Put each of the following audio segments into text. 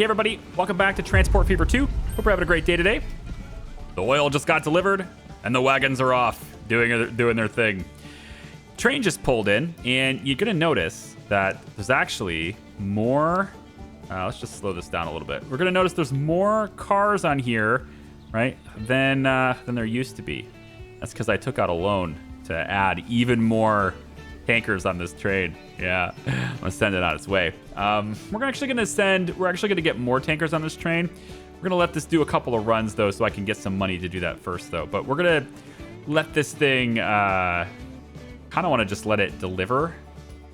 Hey everybody, welcome back to Transport Fever 2. Hope you're having a great day today. The oil just got delivered and the wagons are off doing their thing. Train just pulled in and you're gonna notice that there's actually more. Let's just slow this down a little bit. We're gonna notice there's more cars on here, right, than there used to be. That's because I took out a loan to add even more tankers on this train. Yeah, I'm gonna send it on its way. We're actually gonna get more tankers on this train. We're gonna let this do a couple of runs though, so I can get some money to do that first though. But we're gonna let this thing kind of want to just let it deliver.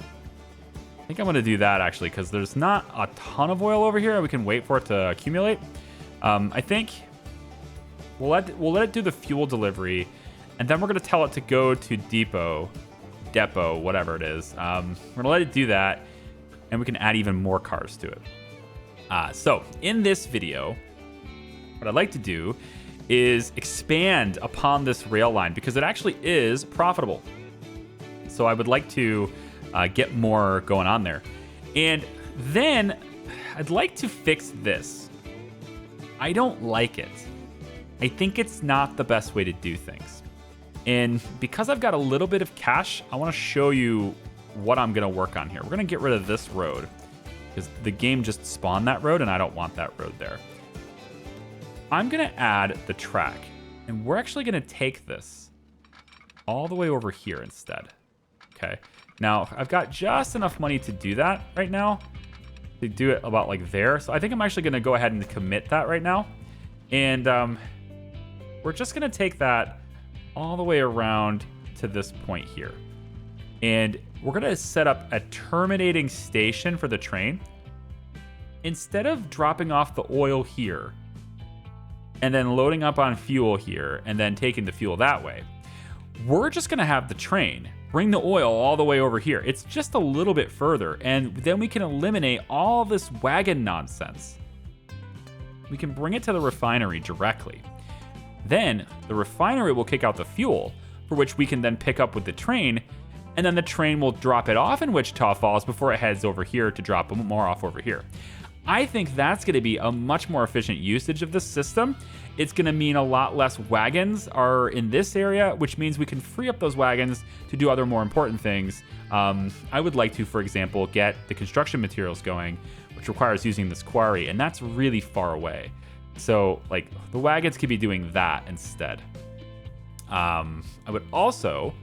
I think I'm gonna do that actually because there's not a ton of oil over here. We can wait for it to accumulate. I think we'll let it do the fuel delivery, and then we're gonna tell it to go to depot, whatever it is. We're gonna let it do that, and we can add even more cars to it. So in this video, what I'd like to do is expand upon this rail line because it actually is profitable. So I would like to get more going on there. And then I'd like to fix this. I don't like it. I think it's not the best way to do things. And because I've got a little bit of cash, I want to show you what I'm going to work on here. We're going to get rid of this road because the game just spawned that road and I don't want that road there. I'm going to add the track, and we're actually going to take this all the way over here instead. Okay. Now, I've got just enough money to do that right now, to do it about like there. So I think I'm actually going to go ahead and commit that right now. And we're just going to take that all the way around to this point here. And we're going to set up a terminating station for the train. Instead of dropping off the oil here and then loading up on fuel here and then taking the fuel that way, we're just going to have the train bring the oil all the way over here. It's just a little bit further, and then we can eliminate all this wagon nonsense. We can bring it to the refinery directly. Then the refinery will kick out the fuel, for which we can then pick up with the train, and then the train will drop it off in Wichita Falls before it heads over here to drop more off over here. I think that's going to be a much more efficient usage of this system. It's going to mean a lot less wagons are in this area, which means we can free up those wagons to do other more important things. I would like to, for example, get the construction materials going, which requires using this quarry, and that's really far away. So, like, the wagons could be doing that instead. I would also,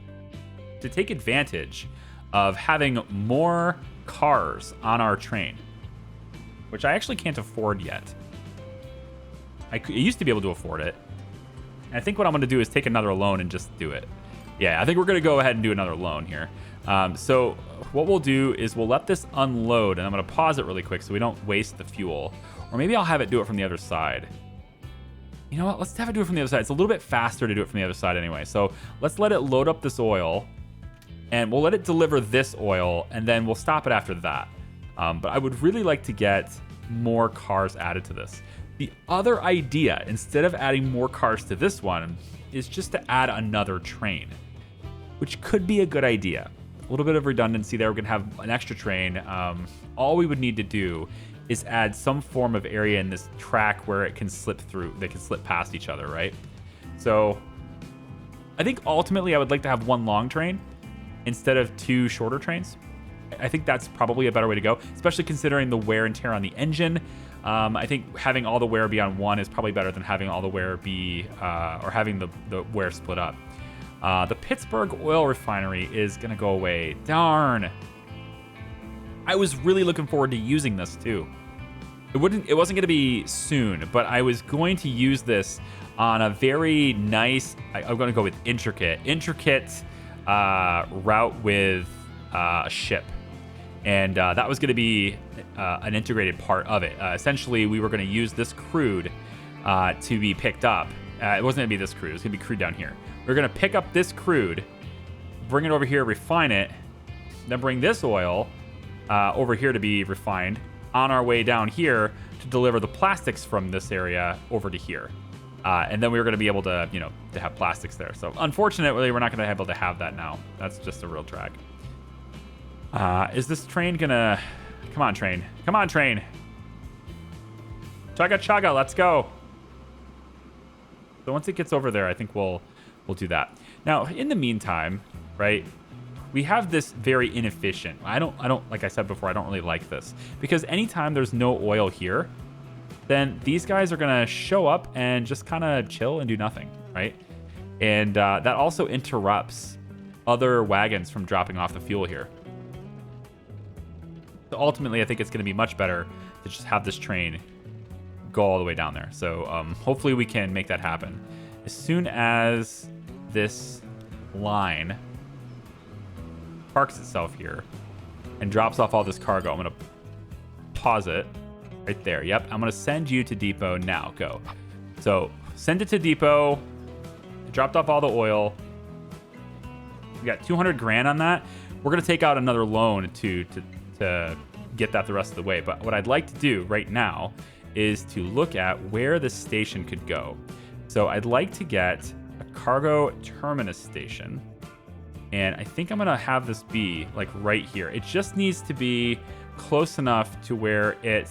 to take advantage of having more cars on our train, which I actually can't afford yet. I used to be able to afford it. And I think what I'm going to do is take another loan and just do it. Yeah, I think we're going to go ahead and do another loan here. So what we'll do is we'll let this unload, and I'm going to pause it really quick so we don't waste the fuel. Or maybe I'll have it do it from the other side. You know what? Let's have it do it from the other side. It's a little bit faster to do it from the other side anyway. So let's let it load up this oil, and we'll let it deliver this oil, and then we'll stop it after that. But I would really like to get more cars added to this. The other idea, instead of adding more cars to this one, is just to add another train, which could be a good idea. A little bit of redundancy there. We're going to have an extra train. All we would need to do is add some form of area in this track where it can slip through. They can slip past each other, right? So I think ultimately I would like to have one long train instead of two shorter trains. I think that's probably a better way to go, especially considering the wear and tear on the engine. I think having all the wear be on one is probably better than having all the wear be, or having the wear split up. The Pittsburgh oil refinery is going to go away. Darn. I was really looking forward to using this too. It wasn't going to be soon, but I was going to use this on a very nice, I'm going to go with intricate route with a ship. And that was going to be an integrated part of it. Essentially, we were going to use this crude to be picked up. It wasn't going to be this crude. It was going to be crude down here. We are going to pick up this crude, bring it over here, refine it, then bring this oil over here to be refined on our way down here to deliver the plastics from this area over to here. And then we were going to be able to, to have plastics there. So unfortunately, we're not going to be able to have that now. That's just a real drag. Is this train gonna... Come on, train. Come on, train. Chaga chaga, let's go. So once it gets over there, I think we'll do that. Now, in the meantime, right, we have this very inefficient. I don't like I said before, I don't really like this because anytime there's no oil here, then these guys are gonna show up and just kind of chill and do nothing, right? And that also interrupts other wagons from dropping off the fuel here. So ultimately, I think it's gonna be much better to just have this train go all the way down there. So hopefully we can make that happen. As soon as this line parks itself here and drops off all this cargo, I'm gonna pause it right there. Yep, I'm gonna send you to depot now. Go. So send it to depot. It dropped off all the oil. We got 200 grand on that. We're gonna take out another loan to get that the rest of the way. But what I'd like to do right now is to look at where this station could go. So I'd like to get a cargo terminus station. And I think I'm gonna have this be like right here. It just needs to be close enough to where it,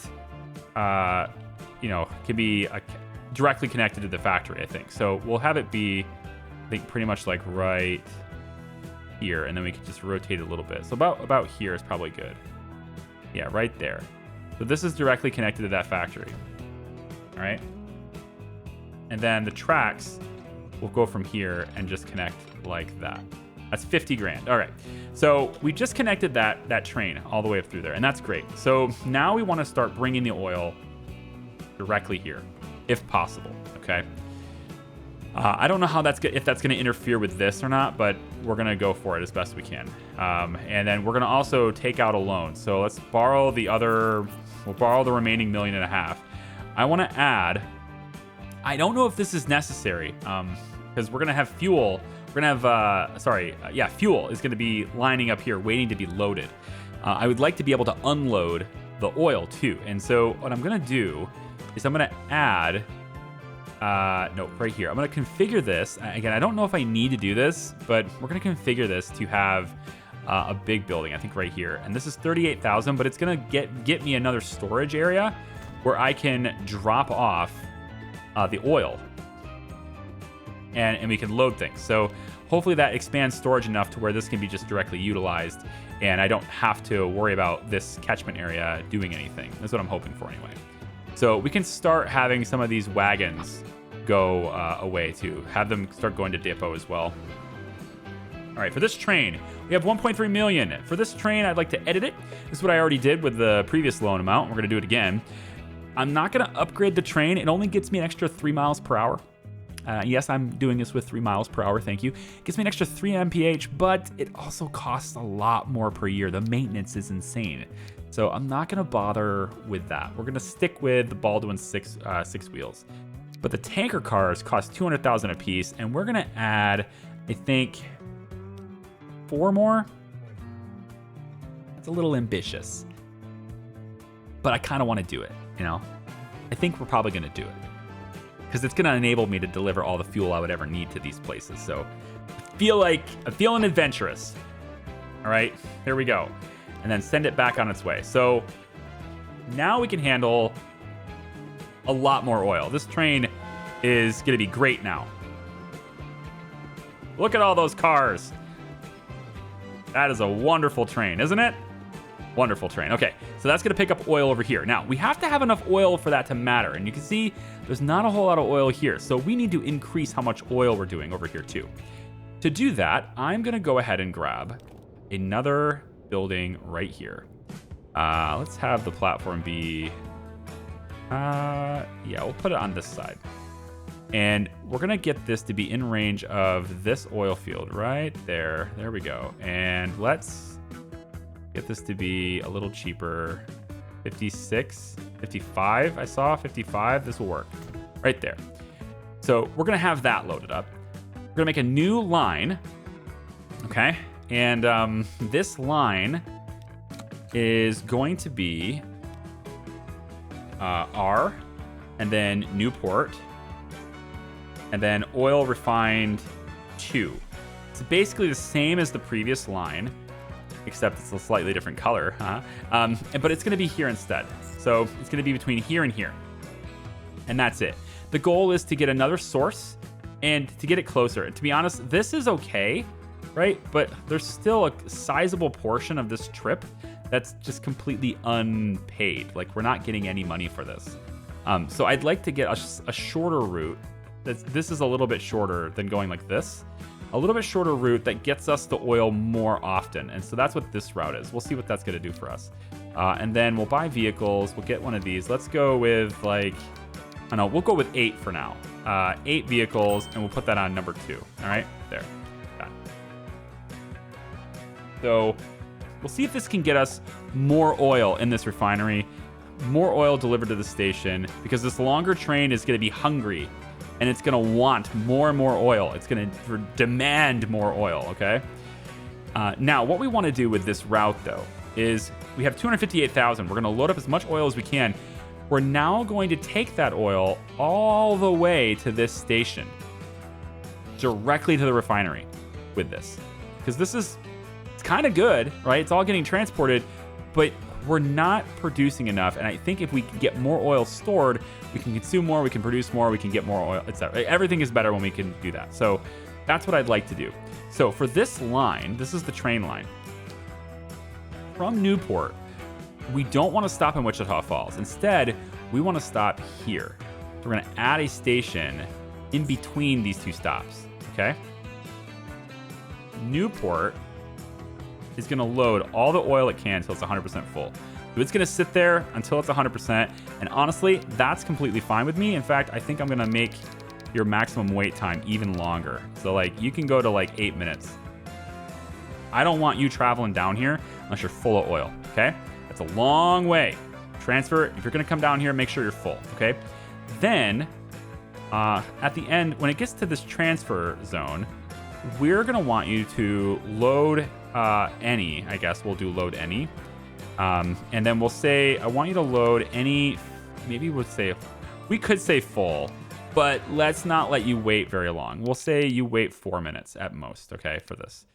can be directly connected to the factory, I think. So we'll have it be, I think, pretty much like right here. And then we can just rotate it a little bit. So about here is probably good. Yeah, right there. So this is directly connected to that factory. All right. And then the tracks will go from here and just connect like that. That's 50 grand. All right. So we just connected that train all the way up through there, and that's great. So now we want to start bringing the oil directly here, if possible. Okay. I don't know how if that's going to interfere with this or not, but we're going to go for it as best we can. And then we're going to also take out a loan. So let's borrow we'll borrow the remaining $1.5 million. I want to add, I don't know if this is necessary because we're going to have fuel. We're going to have, fuel is going to be lining up here waiting to be loaded. I would like to be able to unload the oil too. And so what I'm going to do is I'm going to add, right here. I'm going to configure this. Again, I don't know if I need to do this, but we're going to configure this to have a big building, I think right here. And this is 38,000, but it's going to get me another storage area where I can drop off the oil and we can load things. So hopefully that expands storage enough to where this can be just directly utilized and I don't have to worry about this catchment area doing anything. That's what I'm hoping for anyway. So we can start having some of these wagons go away too. Have them start going to depot as well. All right, for this train, we have 1.3 million. For this train, I'd like to edit it. This is what I already did with the previous loan amount. We're gonna do it again. I'm not gonna upgrade the train. It only gets me an extra 3 miles per hour. Yes, I'm doing this with 3 miles per hour, thank you. It gives me an extra 3 mph, but it also costs a lot more per year. The maintenance is insane. So I'm not gonna bother with that. We're gonna stick with the Baldwin six wheels. But the tanker cars cost 200,000 a piece, and we're gonna add, I think, 4 more. It's a little ambitious, but I kind of want to do it, you know? I think we're probably gonna do it because it's gonna enable me to deliver all the fuel I would ever need to these places. So I'm feeling adventurous. All right, here we go. And then send it back on its way. So now we can handle a lot more oil. This train is gonna be great now. Look at all those cars. That is a wonderful train, isn't it? Wonderful train. Okay, so that's gonna pick up oil over here. Now, we have to have enough oil for that to matter. And you can see there's not a whole lot of oil here. So we need to increase how much oil we're doing over here too. To do that, I'm gonna go ahead and grab another building right here. Let's have the platform be, we'll put it on this side. And we're gonna get this to be in range of this oil field right there. There we go. And let's get this to be a little cheaper. 56, 55, I saw 55. This will work right there. So we're gonna have that loaded up. We're gonna make a new line, okay? And this line is going to be R, and then Newport, and then oil refined 2. It's basically the same as the previous line, except it's a slightly different color, huh? But it's gonna be here instead. So it's gonna be between here and here. And that's it. The goal is to get another source and to get it closer. And to be honest, this is okay, right? But there's still a sizable portion of this trip that's just completely unpaid. Like, we're not getting any money for this. So I'd like to get a shorter route. This is a little bit shorter than going like this. A little bit shorter route that gets us the oil more often. And so that's what this route is. We'll see what that's going to do for us. And then we'll buy vehicles. We'll get one of these. Let's go with like, I don't know, we'll go with 8 for now. 8 vehicles, and we'll put that on number 2. All right, there. That. So we'll see if this can get us more oil in this refinery, more oil delivered to the station, because this longer train is going to be hungry, and it's going to want more and more oil. It's going to demand more oil, okay? Now, what we want to do with this route, though, is we have 258,000. We're going to load up as much oil as we can. We're now going to take that oil all the way to this station, directly to the refinery with this. Because it's kind of good, right? It's all getting transported, but we're not producing enough. And I think if we can get more oil stored, we can consume more, we can produce more, we can get more oil, etc. Everything is better when we can do that. So that's what I'd like to do. So for this line, this is the train line. From Newport, we don't want to stop in Wichita Falls. Instead, we want to stop here. We're going to add a station in between these 2 stops, okay? Newport is going to load all the oil it can until it's 100% full. So it's going to sit there until it's 100%, and honestly, that's completely fine with me. In fact, I think I'm going to make your maximum wait time even longer. So like, you can go to like 8 minutes. I don't want you traveling down here unless you're full of oil, okay? That's a long way. Transfer, if you're going to come down here, make sure you're full, okay? Then, at the end, when it gets to this transfer zone, we're going to want you to load any, I guess we'll do load any. And then we'll say, I want you to load any, maybe we could say full, but let's not let you wait very long. We'll say you wait 4 minutes at most, okay, for this.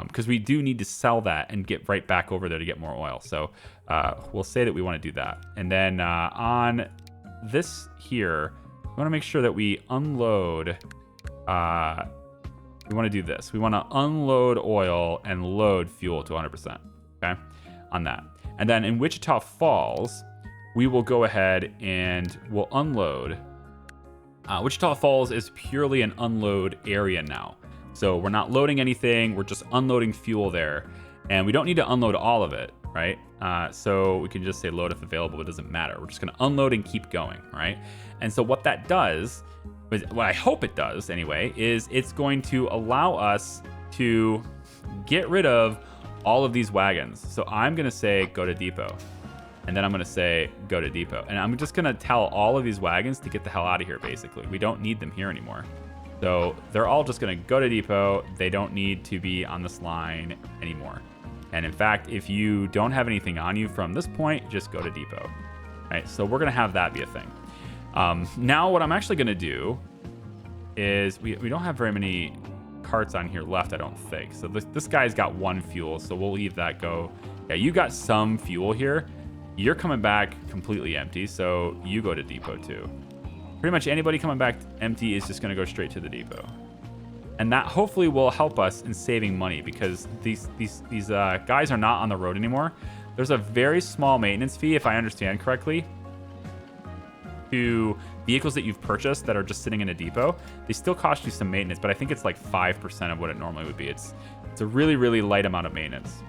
Because we do need to sell that and get right back over there to get more oil. So we'll say that we want to do that. And then on this here, we want to make sure that we unload. We want to do this. We want to unload oil and load fuel to 100%. Okay, on that. And then in Wichita Falls, we will go ahead and we'll unload. Wichita Falls is purely an unload area now. So we're not loading anything, we're just unloading fuel there. And we don't need to unload all of it, right? So we can just say load if available, it doesn't matter. We're just gonna unload and keep going, right? And so what that does, what I hope it does anyway, is it's going to allow us to get rid of all of these wagons. So I'm gonna say go to depot. And then I'm gonna say go to depot. And I'm just gonna tell all of these wagons to get the hell out of here, basically. We don't need them here anymore. So they're all just going to go to depot. They don't need to be on this line anymore. And in fact, if you don't have anything on you from this point, just go to depot. All right, so we're going to have that be a thing. Now what I'm actually going to do is we don't have very many carts on here left, I don't think. So this guy's got 1 fuel, so we'll leave that go. Yeah, you got some fuel here. You're coming back completely empty, so you go to depot too. Pretty much anybody coming back empty is just going to go straight to the depot. And that hopefully will help us in saving money, because these guys are not on the road anymore. There's a very small maintenance fee, if I understand correctly, to vehicles that you've purchased that are just sitting in a depot. They still cost you some maintenance, but I think it's like 5% of what it normally would be. It's a really, really light amount of maintenance.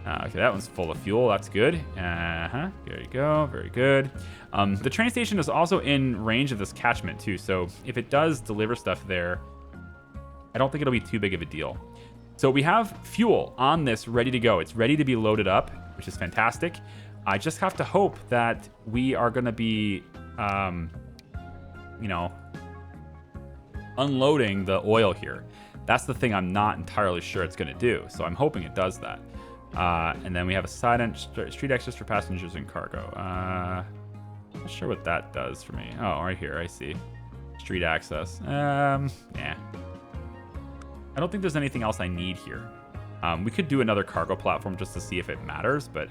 Okay, that one's full of fuel. That's good. There you go. Very good. The train station is also in range of this catchment too. So if it does deliver stuff there, I don't think it'll be too big of a deal. So we have fuel on this ready to go. It's ready to be loaded up, which is fantastic. I just have to hope that we are going to be, unloading the oil here. That's the thing I'm not entirely sure it's going to do. So I'm hoping it does that. And then we have a street access for passengers and cargo. Not sure what that does for me. Oh, right here, I see. Street access. Yeah. I don't think there's anything else I need here. We could do another cargo platform just to see if it matters, but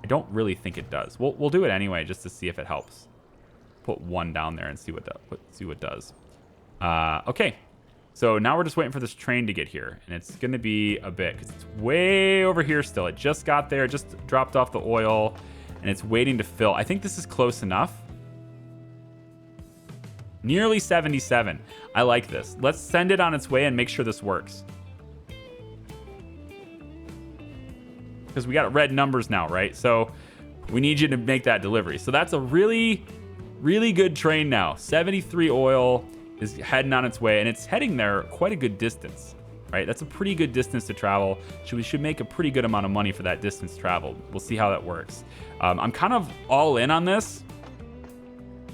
I don't really think it does. We'll do it anyway just to see if it helps. put 1 down there and see what it does. Okay. So now we're just waiting for this train to get here, and it's going to be a bit because it's way over here still. It just got there, just dropped off the oil, and it's waiting to fill. I think this is close enough. Nearly 77. I like this. Let's send it on its way and make sure this works. Because we got red numbers now, right? So we need you to make that delivery. So that's a really, really good train now. 73 oil is heading on its way, and it's heading there quite a good distance, right? That's a pretty good distance to travel. We should make a pretty good amount of money for that distance traveled. We'll see how that works. I'm kind of all in on this.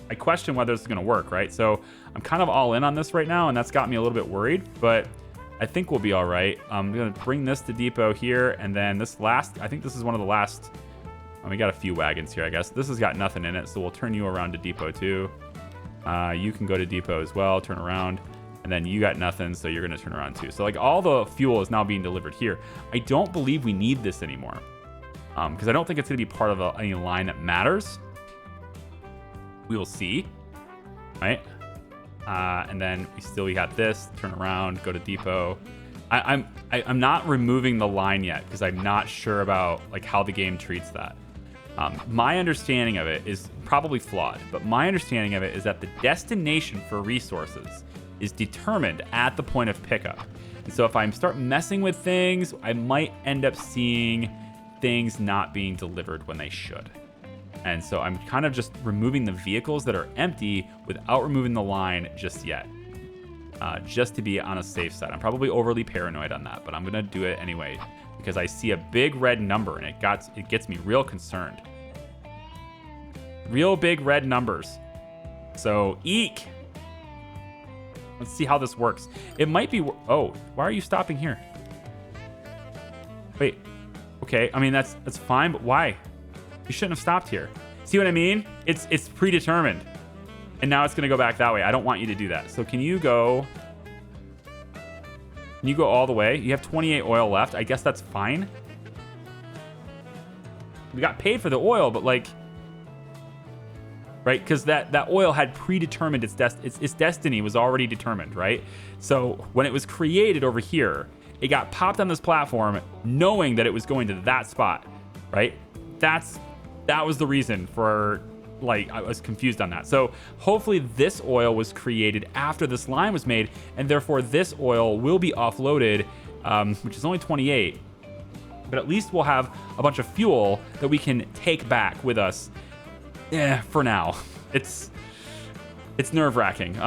I question whether it's going to work, right? So I'm kind of all in on this right now, and that's got me a little bit worried, but I think we'll be all right. I'm going to bring this to depot here, and then this last, I think this is one of the last, we got a few wagons here, I guess. This has got nothing in it, so we'll turn you around to depot too. You can go to depot as well, turn around, and then you got nothing, so you're going to turn around too. So like all the fuel is now being delivered here. I don't believe we need this anymore because I don't think it's going to be part of any line that matters. We will see, right? And then we got this, turn around, go to depot. I'm not removing the line yet because I'm not sure about like how the game treats that. My understanding of it is probably flawed, but my understanding of it is that the destination for resources is determined at the point of pickup. And so if I start messing with things, I might end up seeing things not being delivered when they should. And so I'm kind of just removing the vehicles that are empty without removing the line just yet, just to be on a safe side. I'm probably overly paranoid on that, but I'm going to do it anyway because I see a big red number and it gets me real concerned. Real big red numbers. So, eek. Let's see how this works. It might be... Oh, why are you stopping here? Wait. Okay, I mean, that's fine, but why? You shouldn't have stopped here. See what I mean? It's predetermined. And now it's going to go back that way. I don't want you to do that. So can you go... Can you go all the way? You have 28 oil left. I guess that's fine. We got paid for the oil, but like... Right? Because that oil had predetermined its destiny was already determined, right? So when it was created over here, it got popped on this platform knowing that it was going to that spot, right? That was the reason for... Like, I was confused on that. So hopefully this oil was created after this line was made, and therefore this oil will be offloaded, which is only 28. But at least we'll have a bunch of fuel that we can take back with us. For now. It's nerve-wracking.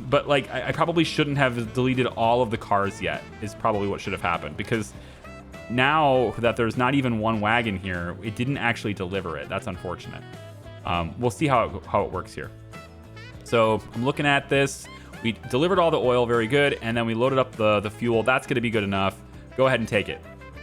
But like, I probably shouldn't have deleted all of the cars yet, is probably what should have happened, because now that there's not even one wagon here, it didn't actually deliver it. That's unfortunate. We'll see how it works here. So I'm looking at this. We delivered all the oil, very good, and then we loaded up the fuel. That's going to be good enough. Go ahead and take it.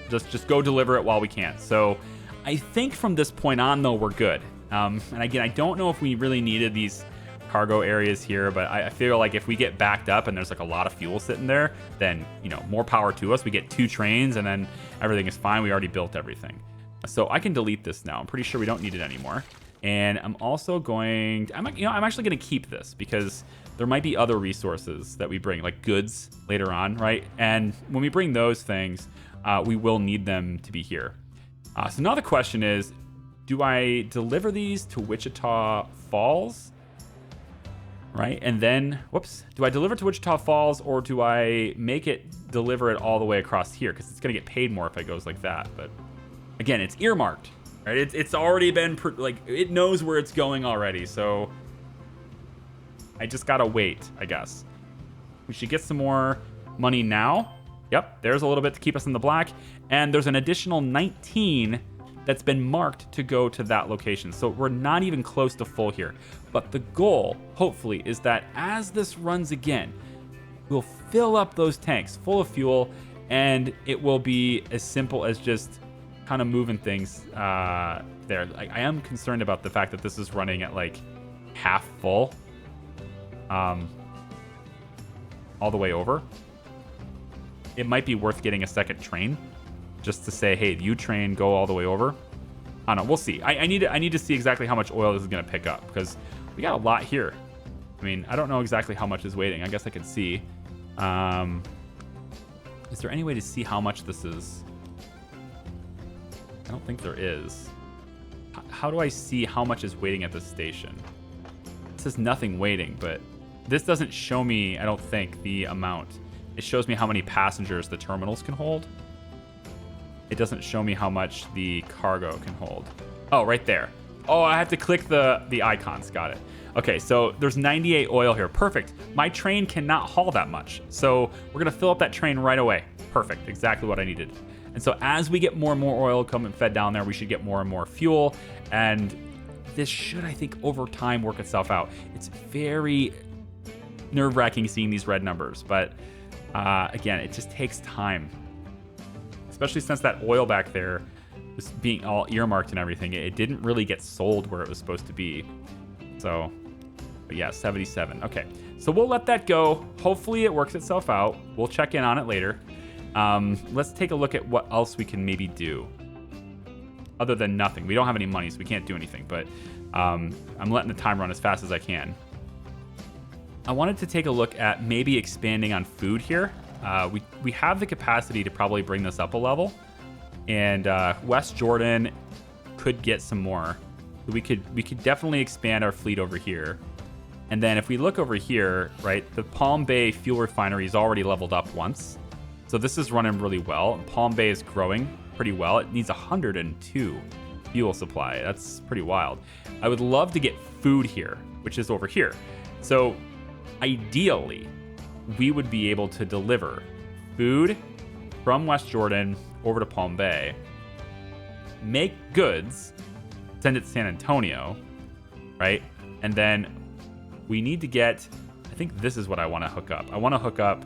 Just go deliver it while we can. So I think from this point on, though, we're good. And again, I don't know if we really needed these cargo areas here, but I feel like if we get backed up and there's like a lot of fuel sitting there, then, you know, more power to us. We get 2 trains and then everything is fine. We already built everything. So I can delete this now. I'm pretty sure we don't need it anymore. And I'm also going... I'm actually going to keep this because there might be other resources that we bring, like goods later on, right? And when we bring those things, we will need them to be here. So now the question is, do I deliver these to Wichita Falls? Right? And then, whoops, do I deliver to Wichita Falls or do I deliver it all the way across here? Because it's going to get paid more if it goes like that. But again, it's earmarked. Right? It's already been, it knows where it's going already, so I just gotta wait, I guess. We should get some more money now. Yep, there's a little bit to keep us in the black, and there's an additional 19 that's been marked to go to that location, so we're not even close to full here. But the goal, hopefully, is that as this runs again, we'll fill up those tanks full of fuel, and it will be as simple as just kind of moving things there. I am concerned about the fact that this is running at like half full all the way over. It might be worth getting a second train just to say, hey, you train, go all the way over. I don't know, we'll see. I need to see exactly how much oil this is going to pick up because We got a lot here. I mean, I don't know exactly how much is waiting. I guess I could see. Is there any way to see how much this is? I don't think there is. How do I see how much is waiting at this station? It says nothing waiting, but this doesn't show me, I don't think, the amount. It shows me how many passengers the terminals can hold. It doesn't show me how much the cargo can hold. Oh, right there. Oh, I have to click the icons. Got it. Okay, so there's 98 oil here. Perfect. My train cannot haul that much. So we're going to fill up that train right away. Perfect. Exactly what I needed. And so as we get more and more oil coming fed down there, we should get more and more fuel. And this should, I think, over time work itself out. It's very nerve-wracking seeing these red numbers. But again, it just takes time. Especially since that oil back there was being all earmarked and everything. It didn't really get sold where it was supposed to be. So, but yeah, 77. Okay, so we'll let that go. Hopefully it works itself out. We'll check in on it later. Let's take a look at what else we can maybe do. Other than nothing. We don't have any money, so we can't do anything. But I'm letting the time run as fast as I can. I wanted to take a look at maybe expanding on food here. We have the capacity to probably bring this up a level. And West Jordan could get some more. We could definitely expand our fleet over here. And then if we look over here, right, the Palm Bay fuel refinery is already leveled up once. So this is running really well. Palm Bay is growing pretty well. It needs 102 fuel supply. That's pretty wild. I would love to get food here, which is over here. So ideally, we would be able to deliver food from West Jordan over to Palm Bay, make goods, send it to San Antonio, right? And then we need to get, I think this is what I want to hook up. I want to hook up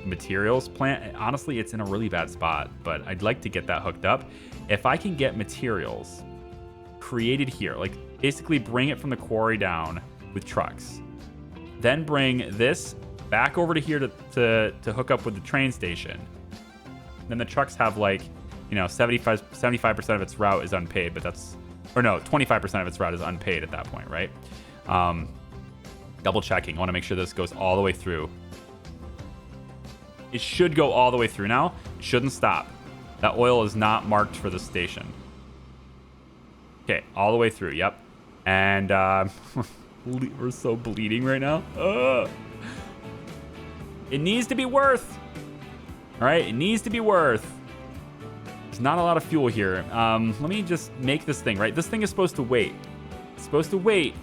materials plant. Honestly, it's in a really bad spot, but I'd like to get that hooked up. If I can get materials created here, like basically bring it from the quarry down with trucks, then bring this back over to here to hook up with the train station. Then the trucks have like, 75% of its route is unpaid, but that's, or no, 25% of its route is unpaid at that point, right? Double checking. I want to make sure this goes all the way through. It should go all the way through now. It shouldn't stop. That oil is not marked for the station. Okay, all the way through. Yep. And we're so bleeding right now. It needs to be worth. All right, it needs to be worth. There's not a lot of fuel here. Let me just make this thing, right? This thing is supposed to wait. It's supposed to wait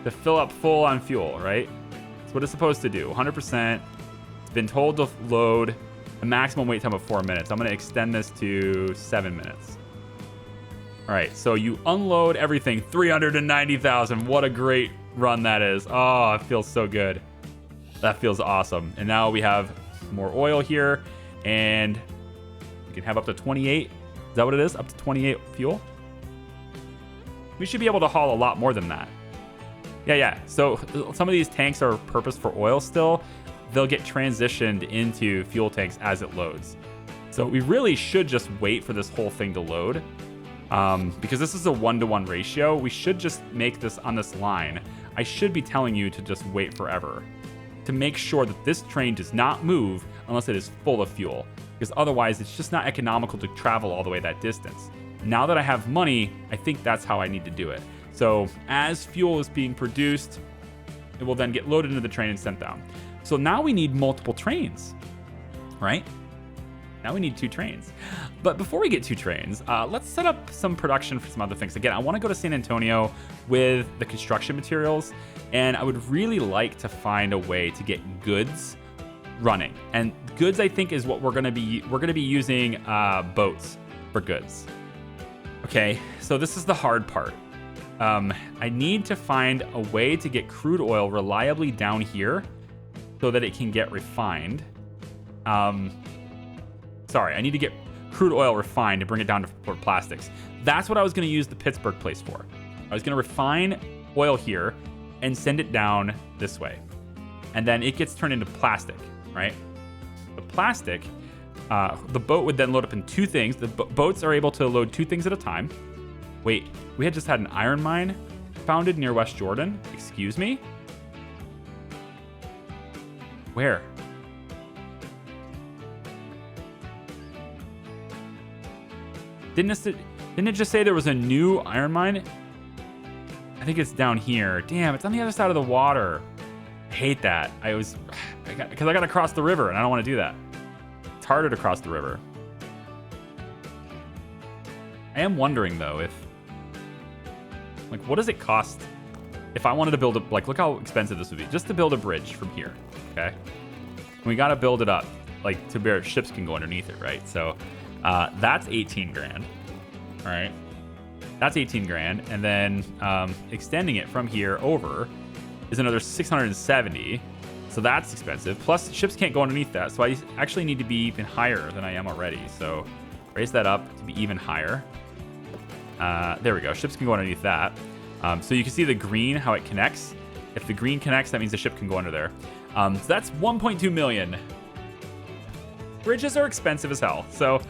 to fill up full on fuel, right? That's what it's supposed to do. 100%. It's been told to load a maximum wait time of 4 minutes. I'm going to extend this to 7 minutes. All right, so you unload everything. 390,000. What a great run that is. Oh, it feels so good. That feels awesome. And now we have more oil here, and we can have up to 28. Is that what it is? Up to 28 fuel? We should be able to haul a lot more than that. Yeah. So some of these tanks are purposed for oil still. They'll get transitioned into fuel tanks as it loads. So we really should just wait for this whole thing to load. Because this is a 1-to-1 ratio. We should just make this on this line. I should be telling you to just wait forever to make sure that this train does not move unless it is full of fuel. Because otherwise, it's just not economical to travel all the way that distance. Now that I have money, I think that's how I need to do it. So as fuel is being produced, it will then get loaded into the train and sent down. So now we need multiple trains, right? Now we need 2 trains. But before we get 2 trains, let's set up some production for some other things. Again, I want to go to San Antonio with the construction materials, and I would really like to find a way to get goods running. And goods, I think, is what we're going to be using boats for goods. Okay, so this is the hard part. I need to find a way to get crude oil reliably down here so that it can get refined. Sorry, I need to get crude oil refined to bring it down for plastics. That's what I was going to use the Pittsburgh place for. I was going to refine oil here and send it down this way. And then it gets turned into plastic, right? The plastic, the boat would then load up in 2 things. The boats are able to load 2 things at a time. Wait, we had just had an iron mine? founded near West Jordan. Excuse me? Where? Didn't it just say there was a new iron mine? I think it's down here. Damn, it's on the other side of the water. I hate that. Because I got to cross the river, and I don't want to do that. It's harder to cross the river. I am wondering, though, if... Like, what does it cost if I wanted to build a... Like, look how expensive this would be. Just to build a bridge from here, okay? We got to build it up, like, to where ships can go underneath it, right? So, that's 18 grand, all right? That's 18 grand. And then extending it from here over is another 670. So that's expensive. Plus, ships can't go underneath that. So I actually need to be even higher than I am already. So raise that up to be even higher. There we go. Ships can go underneath that. So you can see the green, how it connects. If the green connects, that means the ship can go under there. So that's 1.2 million. Bridges are expensive as hell. So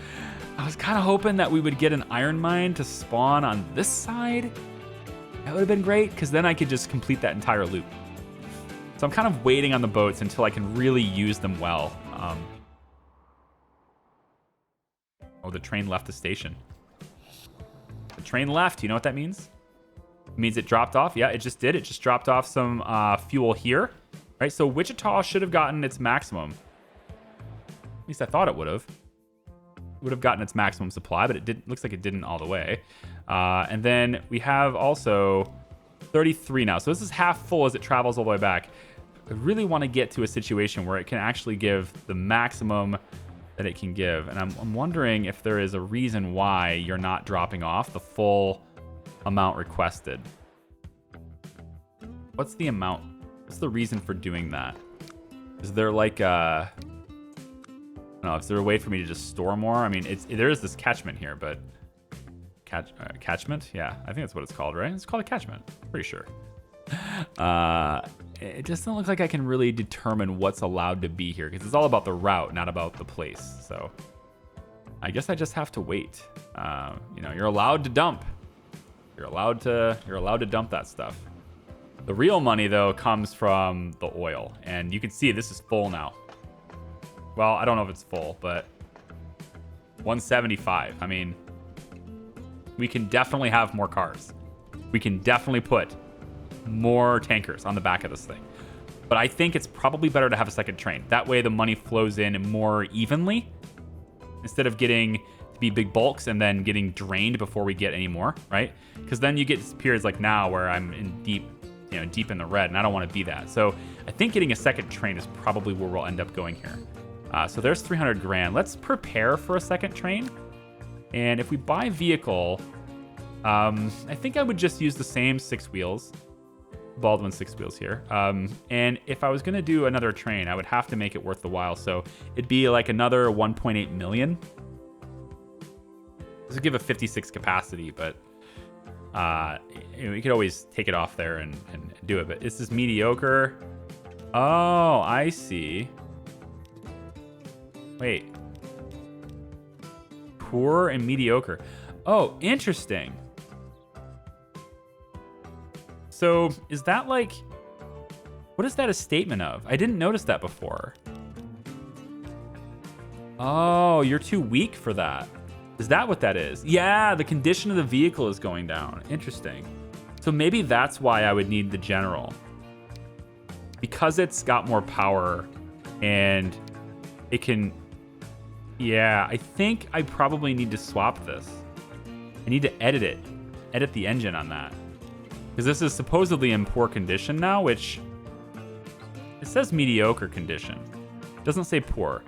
I was kind of hoping that we would get an iron mine to spawn on this side. That would have been great, because then I could just complete that entire loop. So I'm kind of waiting on the boats until I can really use them well. Oh, the train left the station. The train left. You know what that means? It means it dropped off. Yeah, it just did. It just dropped off some fuel here. Right, so Wichita should have gotten its maximum. At least I thought it would have. Would have gotten its maximum supply, but it didn't. Looks like it didn't all the way. And then we have also 33 now. So this is half full as it travels all the way back. I really want to get to a situation where it can actually give the maximum that it can give. And I'm wondering if there is a reason why you're not dropping off the full amount requested. What's the amount? What's the reason for doing that? Is there like a... I don't know, is there a way for me to just store more? I mean, there is this catchment here, but... catchment? Yeah, I think that's what it's called, right? It's called a catchment. Pretty sure. It just doesn't look like I can really determine what's allowed to be here, because it's all about the route, not about the place. So I guess I just have to wait. You know, you're allowed to dump. You're allowed to dump that stuff. The real money, though, comes from the oil. And you can see this is full now. Well, I don't know if it's full, but 175. I mean, we can definitely have more cars. We can definitely put more tankers on the back of this thing. But I think it's probably better to have a second train. That way the money flows in more evenly instead of getting to be big bulks and then getting drained before we get any more, right? Because then you get periods like now where I'm in deep in the red, and I don't want to be that. So I think getting a second train is probably where we'll end up going here. So there's 300 grand. Let's prepare for a second train. And if we buy vehicle, I think I would just use the same 6 wheels. Baldwin 6 wheels here. And if I was going to do another train, I would have to make it worth the while. So it'd be like another 1.8 million. This would give a 56 capacity, but we could always take it off there and do it. But this is mediocre. Oh, I see. Wait. Poor and mediocre. Oh, interesting. So is that like, what is that a statement of? I didn't notice that before. Oh, you're too weak for that. Is that what that is? Yeah, the condition of the vehicle is going down. Interesting. So maybe that's why I would need the general. Because it's got more power and it can... Yeah, I think I probably need to swap this. I need to edit it. Edit the engine on that. Because this is supposedly in poor condition now, which... It says mediocre condition. It doesn't say poor.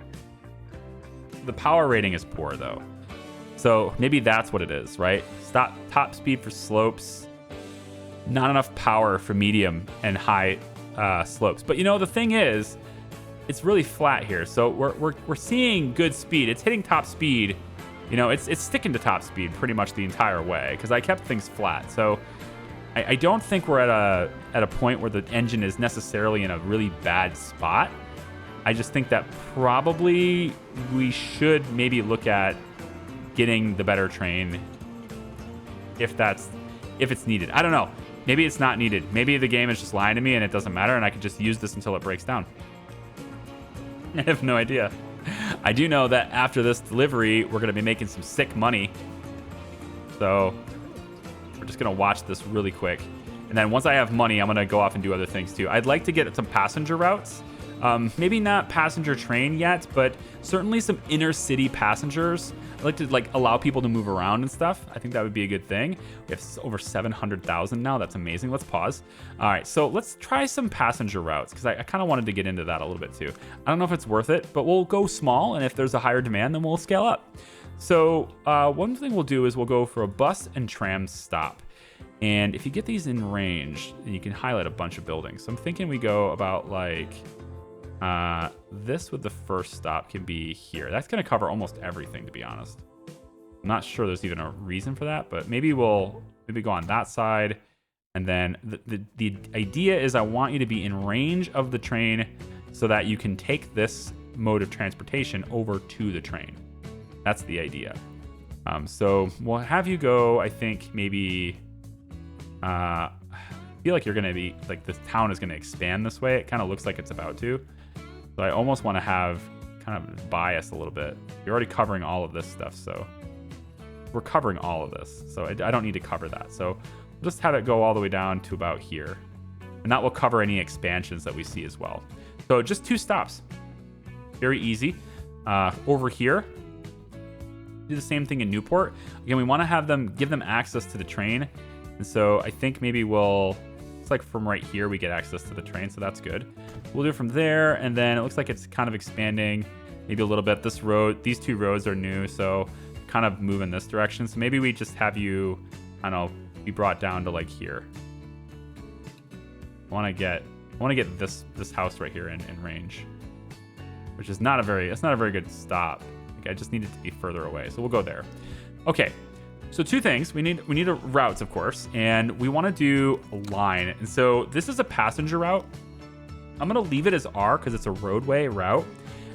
The power rating is poor, though. So maybe that's what it is, right? Top speed for slopes. Not enough power for medium and high slopes. But, you know, the thing is... It's really flat here, so we're seeing good speed. It's hitting top speed. You know, it's sticking to top speed pretty much the entire way because I kept things flat. So I don't think we're at a point where the engine is necessarily in a really bad spot. I just think that probably we should maybe look at getting the better train if it's needed. I don't know. maybe it's not needed. Maybe the game is just lying to me and it doesn't matter, and I can just use this until it breaks down. I have no idea. I do know that after this delivery, we're going to be making some sick money. So we're just going to watch this really quick. And then once I have money, I'm going to go off and do other things too. I'd like to get some passenger routes. Maybe not passenger train yet, but certainly some inner city passengers. I'd like to allow people to move around and stuff. I think that would be a good thing. We have over 700,000 now. That's amazing. Let's pause. All right, so let's try some passenger routes because I kind of wanted to get into that a little bit too. I don't know if it's worth it, but we'll go small, and if there's a higher demand, then we'll scale up. So one thing we'll do is we'll go for a bus and tram stop. And if you get these in range, you can highlight a bunch of buildings. So I'm thinking we go about this with the first stop can be here. That's going to cover almost everything, to be honest. I'm not sure there's even a reason for that, but maybe we'll go on that side. And then the idea is I want you to be in range of the train so that you can take this mode of transportation over to the train. That's the idea. So we'll have you go, I think, maybe... I feel like you're going to be, this town is going to expand this way. It kind of looks like it's about to. So I almost want to have kind of bias a little bit. You're already covering all of this stuff, so we're covering all of this. So I don't need to cover that. So we'll just have it go all the way down to about here. And that will cover any expansions that we see as well. So just 2 stops. Very easy. Over here, do the same thing in Newport. Again, we want to give them access to the train. And so I think maybe it's like from right here we get access to the train, so that's good. We'll do it from there, and then it looks like it's kind of expanding maybe a little bit. This road, these 2 roads are new, so kind of move in this direction. So maybe we just have you, I don't know, be brought down to here. I want to get this house right here in range, which is not a very good stop. I just need it to be further away, so we'll go there. Okay. So 2 things. We need routes, of course, and we want to do a line. And so this is a passenger route. I'm going to leave it as R because it's a roadway route.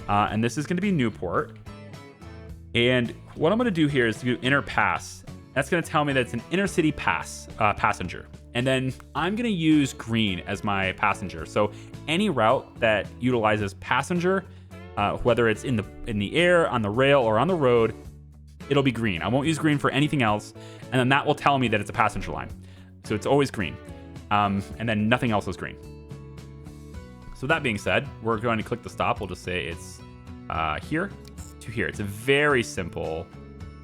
And this is going to be Newport. And what I'm going to do here is do inner pass. That's going to tell me that it's an inner city passenger. And then I'm going to use green as my passenger. So any route that utilizes passenger, whether it's in the air, on the rail, or on the road, it'll be green. I won't use green for anything else. And then that will tell me that it's a passenger line. So it's always green. And then nothing else is green. So that being said, we're going to click the stop. We'll just say it's here to here. It's a very simple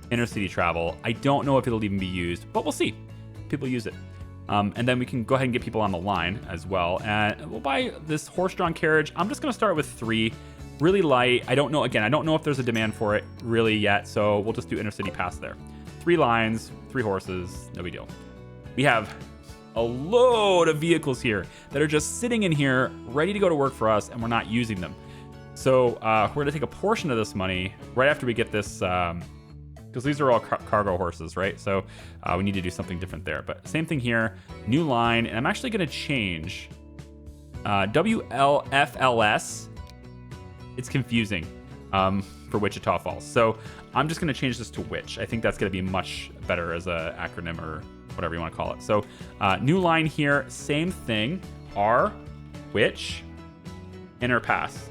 intercity travel. I don't know if it'll even be used, but we'll see. People use it. And then we can go ahead and get people on the line as well. And we'll buy this horse-drawn carriage. I'm just going to start with 3. Really light. I don't know if there's a demand for it really yet, so we'll just do intercity pass there. 3 lines, 3 horses, no big deal. We have a load of vehicles here that are just sitting in here ready to go to work for us, and we're not using them. So we're going to take a portion of this money right after we get this, because these are all cargo horses, right? So we need to do something different there. But same thing here, new line, and I'm actually going to change WLFLS. It's confusing for Wichita Falls. So I'm just going to change this to Wich. I think that's going to be much better as an acronym or whatever you want to call it. So new line here, same thing. R, Wich, inner pass.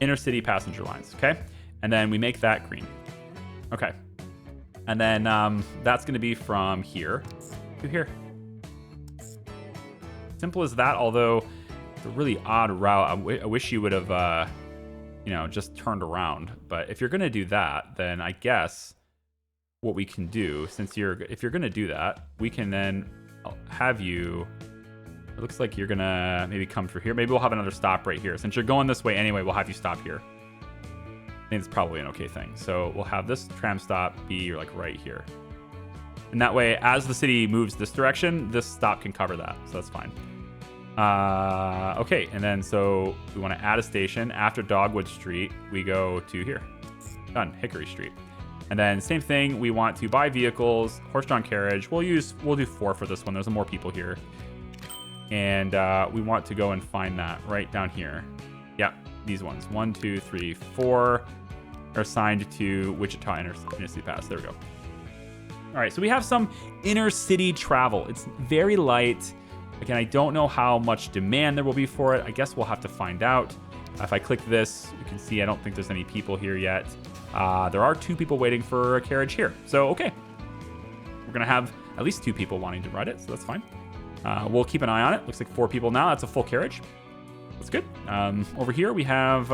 Inner city passenger lines, okay? And then we make that green. Okay. And then that's going to be from here to here. Simple as that, although it's a really odd route. I wish you would have, just turned around. But if you're going to do that, then I guess what we can do, if you're going to do that, we can then have you. It looks like you're going to maybe come through here. Maybe we'll have another stop right here. Since you're going this way anyway, we'll have you stop here. I think it's probably an okay thing. So we'll have this tram stop be right here. And that way, as the city moves this direction, this stop can cover that. So that's fine. Okay, and then so we want to add a station. After Dogwood Street, we go to here. Done, Hickory Street. And then same thing, we want to buy vehicles, horse-drawn carriage. We'll do 4 for this one. There's more people here. And we want to go and find that right down here. Yeah, these ones. 1, 2, 3, 4 are assigned to Wichita Intercity Pass. There we go. All right, so we have some inner city travel. It's very light. Again, I don't know how much demand there will be for it. I guess we'll have to find out. If I click this, you can see I don't think there's any people here yet. There are 2 people waiting for a carriage here. So, okay. We're going to have at least 2 people wanting to ride it, so that's fine. We'll keep an eye on it. Looks like 4 people now. That's a full carriage. That's good. Over here, we have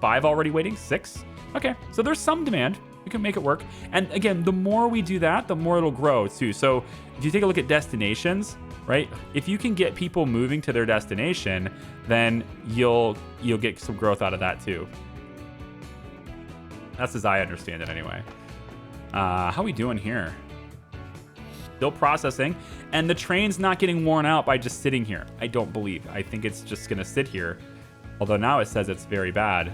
5 already waiting. 6. Okay, so there's some demand. We can make it work. And again, the more we do that, the more it'll grow too. So if you take a look at destinations, right? If you can get people moving to their destination, then you'll get some growth out of that too. That's as I understand it anyway. How are we doing here? Still processing. And the train's not getting worn out by just sitting here. I don't believe. I think it's just going to sit here. Although now it says it's very bad.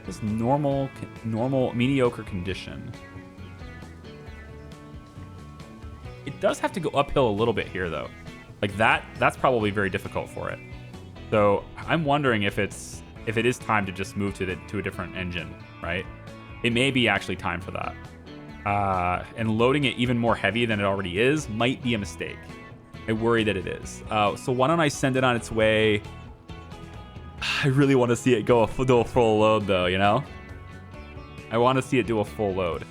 Just normal, mediocre condition. It does have to go uphill a little bit here, though. Like that's probably very difficult for it. So I'm wondering if it is time to just move to a different engine, right? It may be actually time for that. And loading it even more heavy than it already is might be a mistake. I worry that it is. So why don't I send it on its way? I really want to see it do a full load, though, you know? I want to see it do a full load.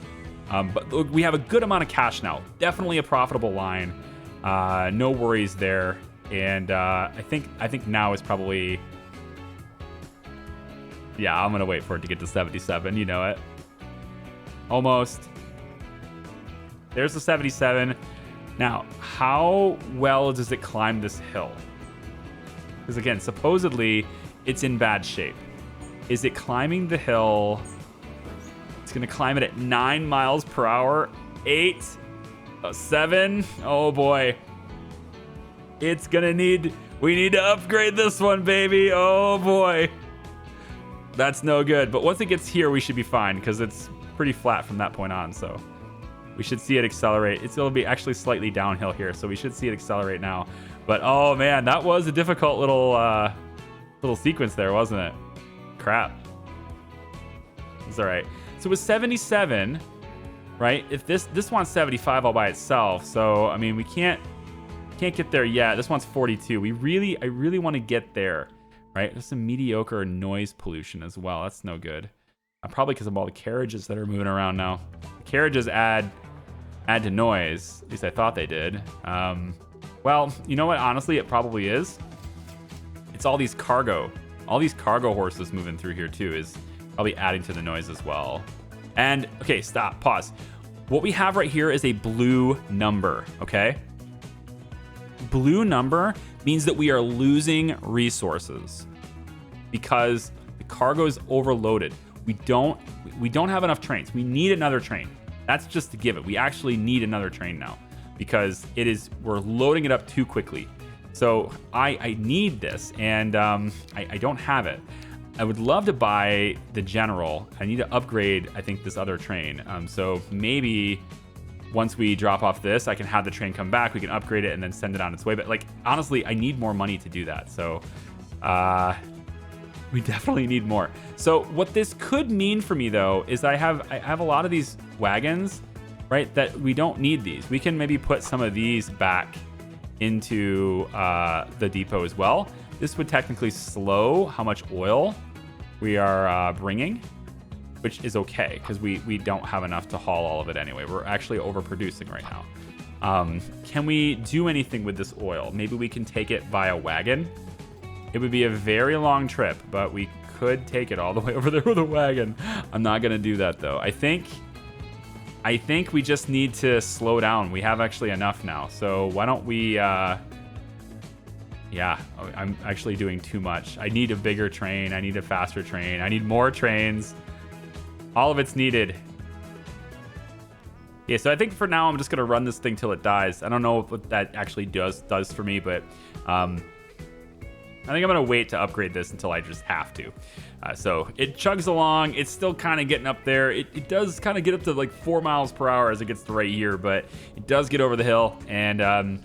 But look, we have a good amount of cash now. Definitely a profitable line. No worries there. And I think now is probably... Yeah, I'm going to wait for it to get to 77. You know it. Almost. There's the 77. Now, how well does it climb this hill? Because again, supposedly... it's in bad shape. Is it climbing the hill? It's going to climb it at 9 miles per hour. 8. 7. Oh, boy. It's going to need... we need to upgrade this one, baby. Oh, boy. That's no good. But once it gets here, we should be fine because it's pretty flat from that point on. So we should see it accelerate. It'll be actually slightly downhill here. So we should see it accelerate now. But, oh, man, that was a difficult little sequence there, wasn't it? Crap. It's all right. So it was 77, right? If this one's 75 all by itself, so I mean we can't get there yet. This one's 42. I really want to get there, right? There's some mediocre noise pollution as well. That's no good. Probably because of all the carriages that are moving around now. Carriages add to noise. At least I thought they did. Well, you know what? Honestly, it probably is. It's all these cargo horses moving through here too is probably adding to the noise as well. And okay, stop, pause. What we have right here is a blue number, okay? Blue number means that we are losing resources because the cargo is overloaded. We don't have enough trains. We need another train. That's just to give it. We actually need another train now because we're loading it up too quickly. So I need this, and I don't have it. I would love to buy the General. I need to upgrade, I think, this other train. So maybe once we drop off this, I can have the train come back. We can upgrade it and then send it on its way. But like honestly, I need more money to do that. So we definitely need more. So what this could mean for me, though, is I have a lot of these wagons, right, that we don't need these. We can maybe put some of these back into the depot as well. This would technically slow how much oil we are bringing, which is okay because we don't have enough to haul all of it anyway. We're actually overproducing right now. Can we do anything with this oil? Maybe we can take it via wagon. It would be a very long trip, but we could take it all the way over there with a wagon. I'm not going to do that, though. I think we just need to slow down. We have actually enough now. So why don't we... yeah, I'm actually doing too much. I need a bigger train. I need a faster train. I need more trains. All of it's needed. Yeah, so I think for now I'm just going to run this thing till it dies. I don't know what that actually does for me, but I think I'm going to wait to upgrade this until I just have to. So it chugs along. It's still kind of getting up there. It does kind of get up to like 4 miles per hour as it gets to right here, but it does get over the hill, and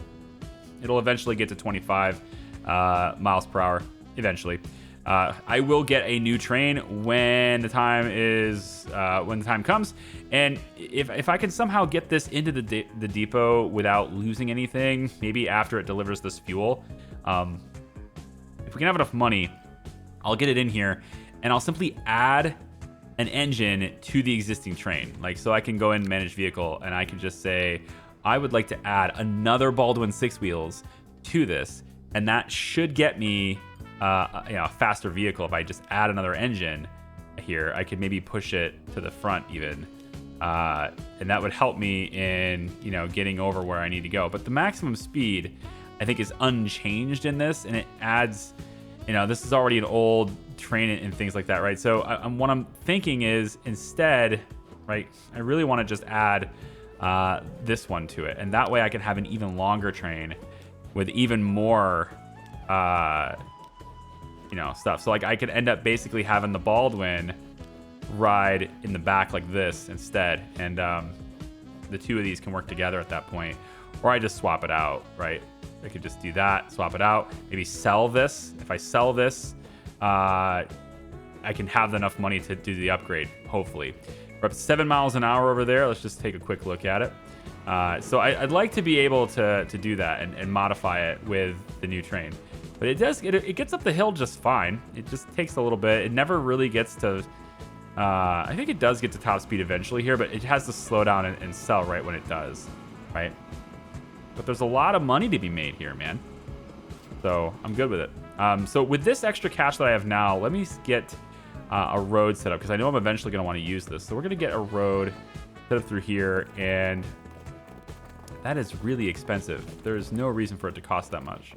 it'll eventually get to 25 miles per hour eventually. I will get a new train when the time comes, and if I can somehow get this into the depot without losing anything, maybe after it delivers this fuel, if we can have enough money, I'll get it in here, and I'll simply add an engine to the existing train. Like, so I can go in manage vehicle, and I can just say I would like to add another Baldwin 6 wheels to this, and that should get me a faster vehicle. If I just add another engine here, I could maybe push it to the front even, and that would help me in getting over where I need to go. But the maximum speed, I think, is unchanged in this, and it adds, this is already an old train and things like that, right? So what I'm thinking is, instead, right, I really want to just add this one to it, and that way I can have an even longer train with even more stuff. So like I could end up basically having the Baldwin ride in the back like this instead, and the two of these can work together at that point. Or I just swap it out, right? I could just do that, swap it out, maybe sell this. If I sell this, I can have enough money to do the upgrade, hopefully. We're up to 7 miles an hour over there. Let's just take a quick look at it. So I'd like to be able to do that and modify it with the new train. But it gets up the hill just fine. It just takes a little bit. It never really gets to... I think it does get to top speed eventually here, but it has to slow down and sell right when it does, right? But there's a lot of money to be made here, man. So I'm good with it. So with this extra cash that I have now, let me get a road set up, because I know I'm eventually going to want to use this. So we're going to get a road set up through here, and that is really expensive. There's no reason for it to cost that much.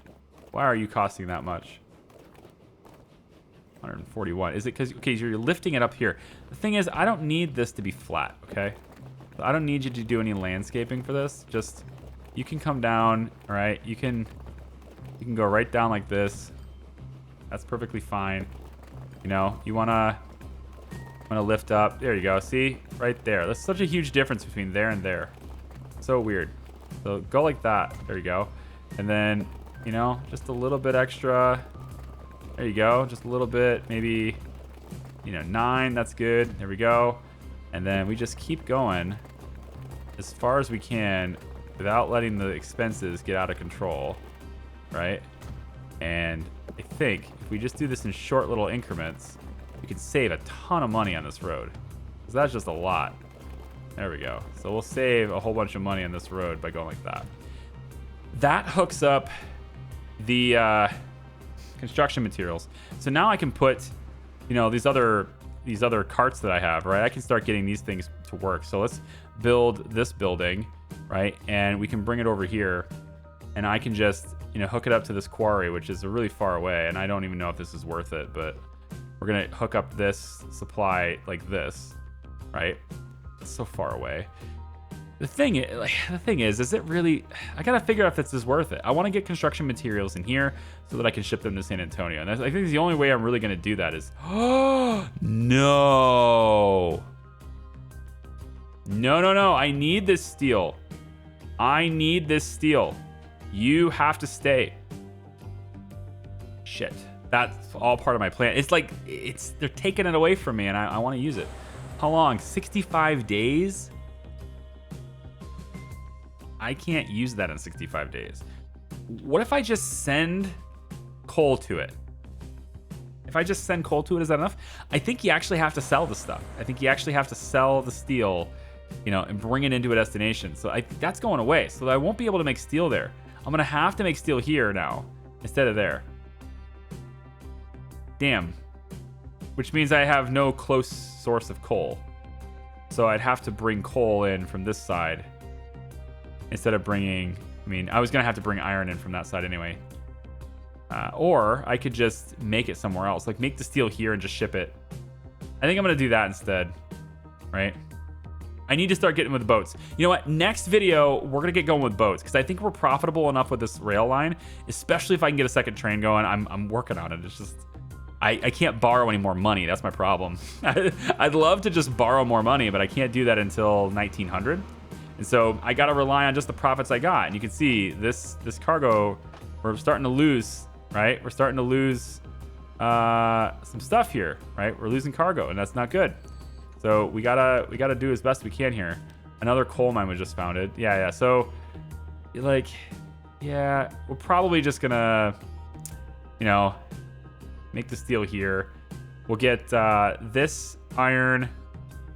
Why are you costing that much? 141. Is it because, okay, you're lifting it up here. The thing is, I don't need this to be flat, okay? I don't need you to do any landscaping for this. Just, you can come down, all right? You can go right down like this. That's perfectly fine. You wanna lift up. There you go. See? Right there. That's such a huge difference between there and there. So weird. So go like that. There you go. And then, just a little bit extra. There you go. Just a little bit, maybe, 9. That's good. There we go. And then we just keep going as far as we can without letting the expenses get out of control, right? And I think if we just do this in short little increments, we could save a ton of money on this road. Because that's just a lot. There we go. So we'll save a whole bunch of money on this road by going like that. That hooks up the construction materials. So now I can put, these other carts that I have, right? I can start getting these things to work. So let's build this building, right? And we can bring it over here, and I can just, hook it up to this quarry, which is really far away, and I don't even know if this is worth it, but we're gonna hook up this supply like this, right? It's so far away. The thing is it really? I gotta figure out if this is worth it. I want to get construction materials in here so that I can ship them to San Antonio, and I think the only way I'm really gonna do that is, oh no, no! I need this steel. You have to stay. Shit. That's all part of my plan. It's like, they're taking it away from me, and I want to use it. How long? 65 days? I can't use that in 65 days. What if I just send coal to it? If I just send coal to it, is that enough? I think you actually have to sell the stuff. I think you actually have to sell the steel, and bring it into a destination. So that's going away. So I won't be able to make steel there. I'm going to have to make steel here now instead of there. Damn. Which means I have no close source of coal. So I'd have to bring coal in from this side instead of bringing... I was going to have to bring iron in from that side anyway. Or I could just make it somewhere else. Like, make the steel here and just ship it. I think I'm going to do that instead. Right? I need to start getting with boats. You know what? Next video, we're going to get going with boats, because I think we're profitable enough with this rail line, especially if I can get a second train going. I'm working on it. It's just, I can't borrow any more money. That's my problem. I'd love to just borrow more money, but I can't do that until 1900. And so I got to rely on just the profits I got. And you can see this cargo, we're starting to lose, right? We're starting to lose some stuff here, right? We're losing cargo, and that's not good. So we gotta do as best we can here. Another coal mine was just founded. Yeah. So, like, yeah, we're probably just gonna, you know, make the steel here. We'll get this iron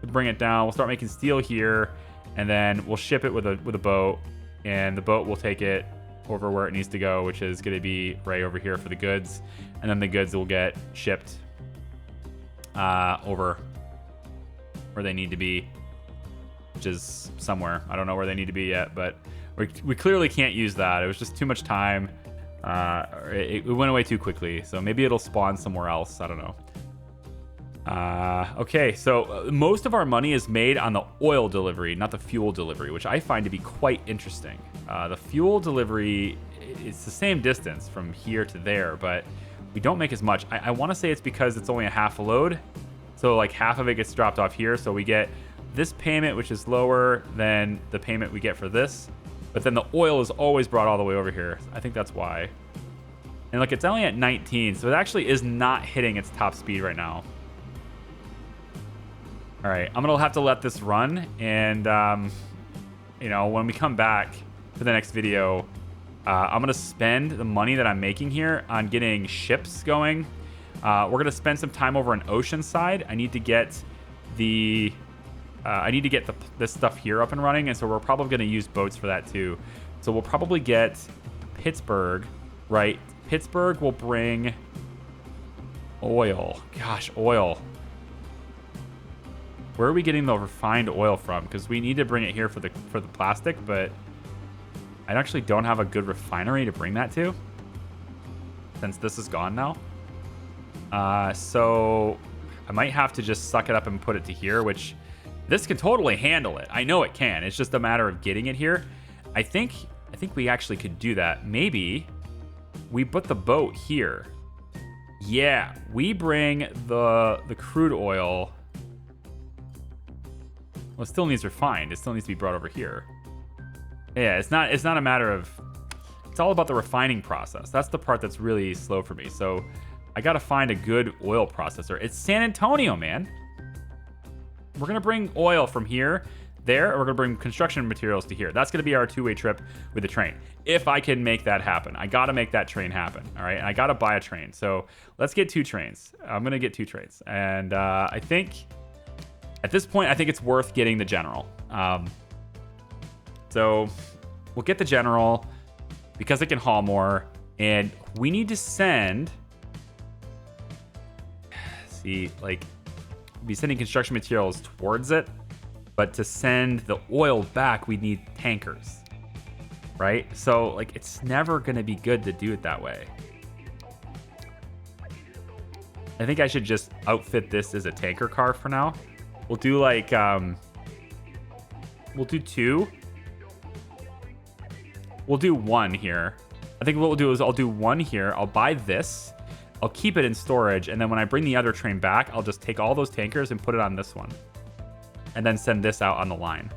to bring it down. We'll start making steel here, and then we'll ship it with a boat, and the boat will take it over where it needs to go, which is going to be right over here for the goods, and then the goods will get shipped over where they need to be, which is somewhere. I don't know where they need to be yet, but we clearly can't use that. It was just too much time. It went away too quickly, so maybe it'll spawn somewhere else. I don't know. Okay, so most of our money is made on the oil delivery, not the fuel delivery, which I find to be quite interesting. The fuel delivery, it's the same distance from here to there, but we don't make as much. I want to say it's because it's only a half a load, so like half of it gets dropped off here, so we get this payment, which is lower than the payment we get for this, but then the oil is always brought all the way over here. I think that's why. And look, it's only at 19, so it actually is not hitting its top speed right now. All right, I'm gonna have to let this run, and you know, when we come back for the next video, I'm gonna spend the money that I'm making here on getting ships going. We're gonna spend some time over on Oceanside. I need to get the this stuff here up and running, and so we're probably gonna use boats for that too. So we'll probably get Pittsburgh, right? Pittsburgh will bring oil. Gosh, oil. Where are we getting the refined oil from? Because we need to bring it here for the plastic, but I actually don't have a good refinery to bring that to, since this is gone now. So I might have to just suck it up and put it to here, which this can totally handle it. I know it can. It's just a matter of getting it here. I think we actually could do that. Maybe we put the boat here. Yeah, we bring the crude oil. Well, it still needs refined. It still needs to be brought over here. Yeah, it's not a matter of... It's all about the refining process. That's the part that's really slow for me. So I got to find a good oil processor. It's San Antonio, man. We're going to bring oil from here, there, or we're going to bring construction materials to here. That's going to be our two-way trip with the train. If I can make that happen. I got to make that train happen, all right? And I got to buy a train. So let's get 2 trains. I'm going to get 2 trains. And I think... At this point, I think it's worth getting the General. So we'll get the General because it can haul more. And we need to send... See, like, be sending construction materials towards it. But to send the oil back, we need tankers. Right? So, like, it's never going to be good to do it that way. I think I should just outfit this as a tanker car for now. We'll do like, we'll do 2. We'll do 1 here. I think what we'll do is I'll do 1 here. I'll buy this. I'll keep it in storage. And then when I bring the other train back, I'll just take all those tankers and put it on this one. And then send this out on the line.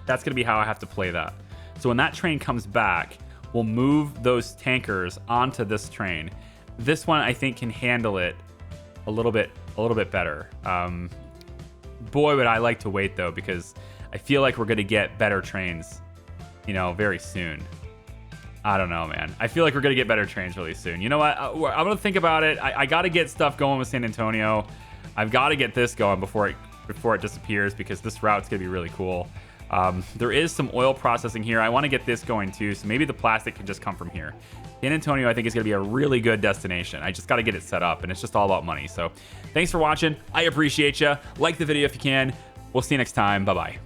That's going to be how I have to play that. So when that train comes back, we'll move those tankers onto this train. This one, I think, can handle it a little bit better. Boy, would I like to wait though, because I feel like we're going to get better trains, you know, very soon. I don't know, man. I feel like we're going to get better trains really soon. You know what? I'm going to think about it. I got to get stuff going with San Antonio. I've got to get this going before it disappears, because this route's going to be really cool. There is some oil processing here. I want to get this going too, so maybe the plastic can just come from here. San Antonio, I think, is going to be a really good destination. I just got to get it set up, and it's just all about money. So thanks for watching. I appreciate you. Like the video if you can. We'll see you next time. Bye-bye.